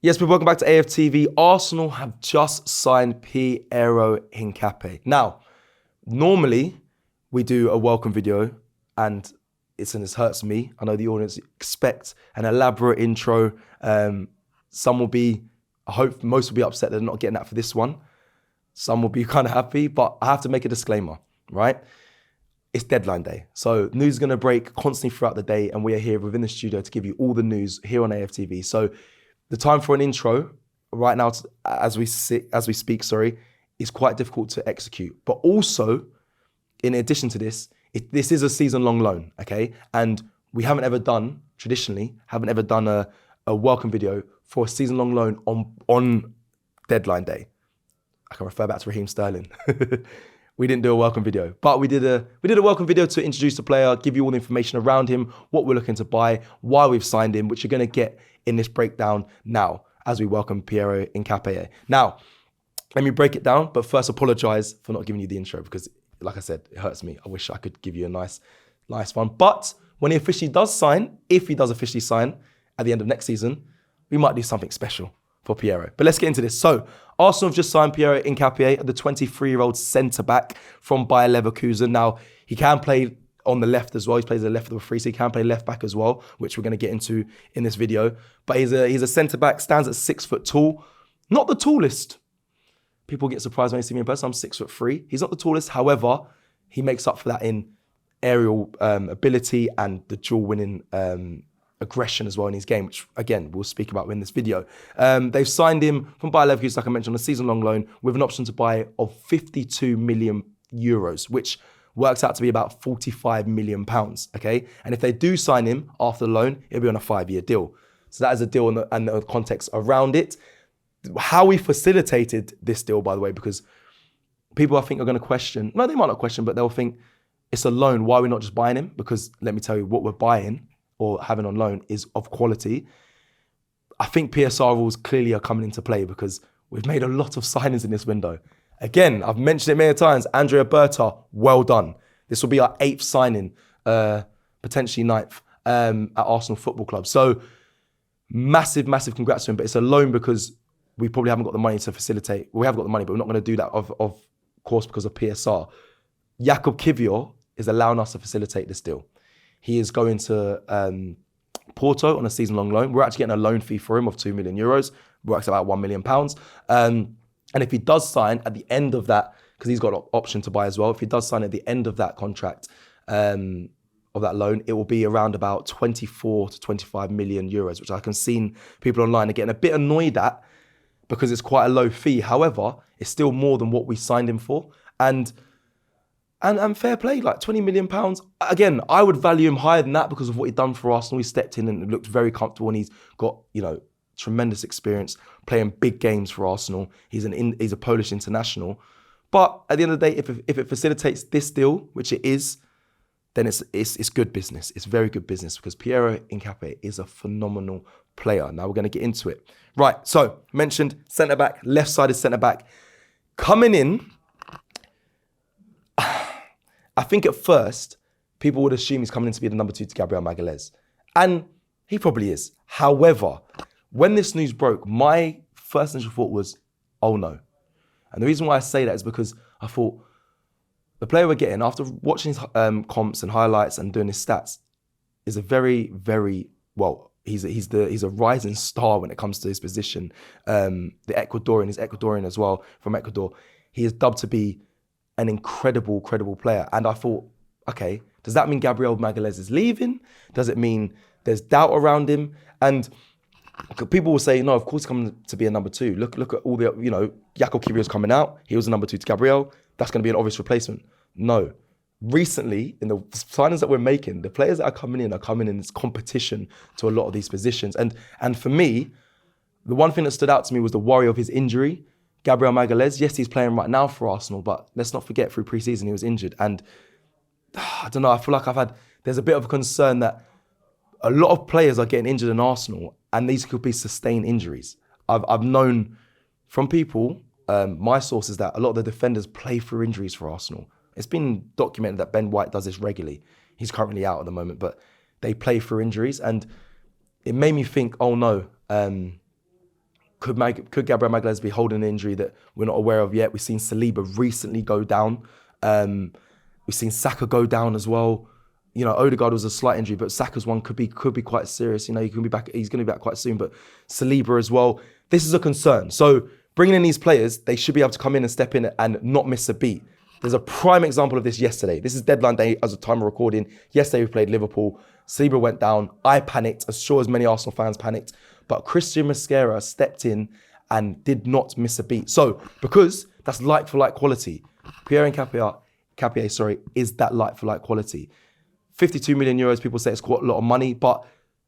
Yes, but welcome back to AFTV. Arsenal have just signed Piero Hincapié. Now, normally we do a welcome video and it hurts me. I know the audience expect an elaborate intro. Some will be, I hope most will be upset they're not getting that for this one. Some will be kind of happy, but I have to make a disclaimer, right? It's deadline day. So news is going to break constantly throughout the day and we are here within the studio to give you all the news here on AFTV. So the time for an intro right now, as we speak, is quite difficult to execute. But also, in addition to this, this is a season-long loan, okay? And we haven't ever done a welcome video for a season-long loan on deadline day. I can refer back to Raheem Sterling. We didn't do a welcome video, but we did a welcome video to introduce the player, give you all the information around him, what we're looking to buy, why we've signed him, which you're going to get in this breakdown now as we welcome Piero Hincapié. Now, let me break it down, but first apologize for not giving you the intro because, like I said, it hurts me. I wish I could give you a nice one. But when he officially does sign, if he does officially sign at the end of next season, we might do something special for Piero. But let's get into this. So, Arsenal have just signed Piero Hincapié, the 23-year-old centre-back from Bayer Leverkusen. Now, he can play on the left as well. He plays the left of the free, so he can play left back as well, which we're going to get into in this video. But he's a centre-back, stands at 6 foot tall. Not the tallest. People get surprised when they see me in person. I'm 6'3". He's not the tallest. However, he makes up for that in aerial ability and the dual-winning aggression as well in his game, which again we'll speak about in this video. They've signed him from Bayer Leverkusen, like I mentioned, on a season-long loan with an option to buy of 52 million euros, which works out to be about 45 million pounds. Okay, and if they do sign him after the loan, it'll be on a 5-year deal. So that is a deal and the context around it. How we facilitated this deal, by the way, because people I think are going to question. No, they might not question, but they'll think it's a loan. Why are we not just buying him? Because let me tell you, what we're buying or having on loan is of quality. I think PSR rules clearly are coming into play because we've made a lot of signings in this window. Again, I've mentioned it many times, Andrea Berta, well done. This will be our 8th signing, potentially 9th, at Arsenal Football Club. So massive congrats to him, but it's a loan because we probably haven't got the money to facilitate. Well, we have got the money, but we're not going to do that, of course, because of PSR. Jakub Kiwior is allowing us to facilitate this deal. He is going to Porto on a season-long loan. We're actually getting a loan fee for him of 2 million euros. Works about 1 million pounds. And if he does sign at the end of that, because he's got an option to buy as well, if he does sign at the end of that contract, of that loan, it will be around about 24 to 25 million euros, which I can see people online are getting a bit annoyed at because it's quite a low fee. However, it's still more than what we signed him for. And fair play, like 20 million pounds. Again, I would value him higher than that because of what he's done for Arsenal. He stepped in and looked very comfortable and he's got, tremendous experience playing big games for Arsenal. He's a Polish international. But at the end of the day, if it facilitates this deal, which it is, then it's good business. It's very good business because Piero Hincapié is a phenomenal player. Now we're going to get into it. Right, so mentioned centre-back, left-sided centre-back. Coming in, I think at first, people would assume he's coming in to be the number 2 to Gabriel Magalhaes. And he probably is. However, when this news broke, my first initial thought was, oh no. And the reason why I say that is because I thought the player we're getting, after watching his comps and highlights and doing his stats, is a very, very, well, he's a rising star when it comes to his position. He's Ecuadorian as well, from Ecuador. He is dubbed to be an incredible player. And I thought, okay, does that mean Gabriel Magalhaes is leaving? Does it mean there's doubt around him? And people will say, no, of course he's coming to be a number 2. Look at all the, Jakub Kiwior's coming out. He was a number 2 to Gabriel. That's going to be an obvious replacement. No. Recently, in the signings that we're making, the players that are coming in this competition to a lot of these positions. And for me, the one thing that stood out to me was the worry of his injury. Gabriel Magalhaes, yes, he's playing right now for Arsenal, but let's not forget through pre-season he was injured. And I don't know, I feel like there's a bit of a concern that a lot of players are getting injured in Arsenal and these could be sustained injuries. I've known from people, my sources, that a lot of the defenders play through injuries for Arsenal. It's been documented that Ben White does this regularly. He's currently out at the moment, but they play through injuries. And it made me think, oh no, Could Gabriel Magalhaes be holding an injury that we're not aware of yet? We've seen Saliba recently go down. We've seen Saka go down as well. You know, Odegaard was a slight injury, but Saka's one could be quite serious. You know, he's going to be back quite soon. But Saliba as well. This is a concern. So bringing in these players, they should be able to come in and step in and not miss a beat. There's a prime example of this yesterday. This is deadline day as a time of recording. Yesterday we played Liverpool. Saliba went down. I panicked, as sure as many Arsenal fans panicked. But Christian Mosquera stepped in and did not miss a beat. So, because that's like-for-like quality, Piero Hincapié, is that like-for-like quality. 52 million euros, people say it's quite a lot of money, but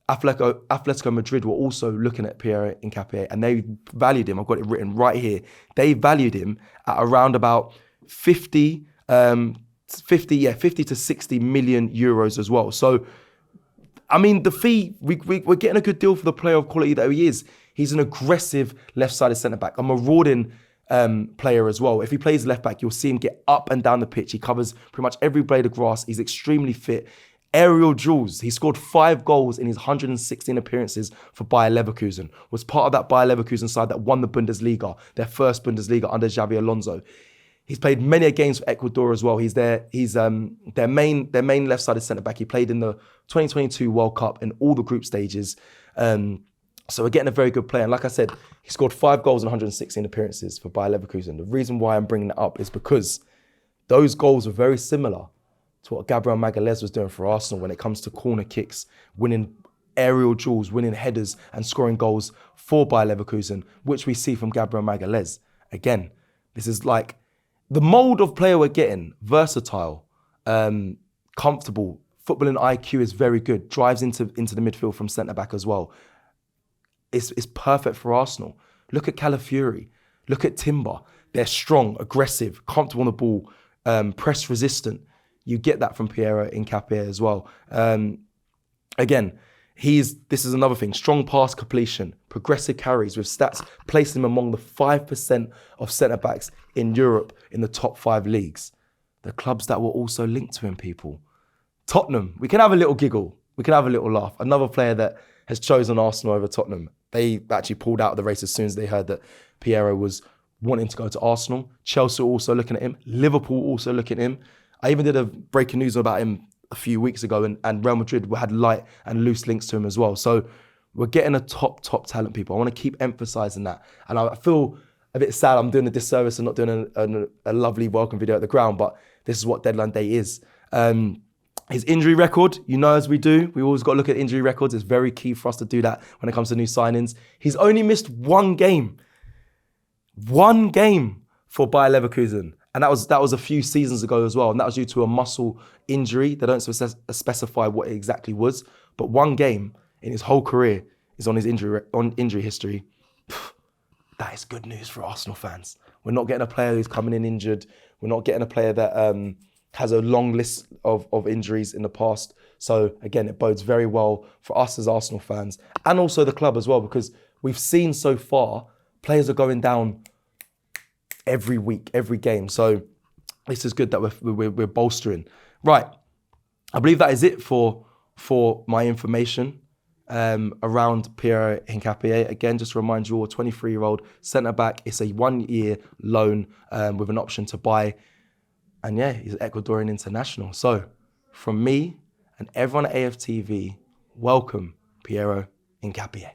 Atletico Madrid were also looking at Piero Hincapié and they valued him. I've got it written right here. They valued him at around about 50 to 60 million euros as well. So, I mean, the fee, we're getting a good deal for the player of quality that he is. He's an aggressive left-sided centre-back, a marauding player as well. If he plays left-back, you'll see him get up and down the pitch. He covers pretty much every blade of grass. He's extremely fit. Aerial duels. He scored 5 goals in his 116 appearances for Bayer Leverkusen. Was part of that Bayer Leverkusen side that won the Bundesliga, their first Bundesliga under Xabi Alonso. He's played many games for Ecuador as well. He's their main left-sided centre-back. He played in the 2022 World Cup in all the group stages. So we're getting a very good player. And like I said, he scored 5 goals in 116 appearances for Bayer Leverkusen. The reason why I'm bringing that up is because those goals were very similar to what Gabriel Magalhaes was doing for Arsenal when it comes to corner kicks, winning aerial duels, winning headers and scoring goals for Bayer Leverkusen, which we see from Gabriel Magalhaes. Again, this is like the mould of player we're getting, versatile, comfortable, footballing IQ is very good, drives into the midfield from centre-back as well. It's perfect for Arsenal. Look at Calafiori, look at Timber. They're strong, aggressive, comfortable on the ball, press resistant. You get that from Piero Hincapié as well. Again, this is another thing, strong pass completion, progressive carries with stats, placing him among the 5% of centre-backs in Europe in the top 5 leagues. The clubs that were also linked to him, people. Tottenham, we can have a little giggle. We can have a little laugh. Another player that has chosen Arsenal over Tottenham. They actually pulled out of the race as soon as they heard that Piero was wanting to go to Arsenal. Chelsea also looking at him. Liverpool also looking at him. I even did a breaking news about him a few weeks ago, and Real Madrid had light and loose links to him as well. So we're getting a top talent, people. I want to keep emphasising that. And I feel a bit sad I'm doing a disservice and not doing a lovely welcome video at the ground, but this is what deadline day is. His injury record, you know, as we do, we always got to look at injury records. It's very key for us to do that when it comes to new signings. He's only missed one game for Bayer Leverkusen. And that was a few seasons ago as well. And that was due to a muscle injury. They don't specify what it exactly was. But one game in his whole career is on his injury history. That is good news for Arsenal fans. We're not getting a player who's coming in injured. We're not getting a player that has a long list of injuries in the past. So again, it bodes very well for us as Arsenal fans and also the club as well, because we've seen so far players are going down every week, every game. So this is good that we're bolstering. Right, I believe that is it for my information around Piero Hincapié. Again, just to remind you all, 23-year-old centre-back. It's a 1-year loan with an option to buy. And yeah, he's an Ecuadorian international. So from me and everyone at AFTV, welcome Piero Hincapié.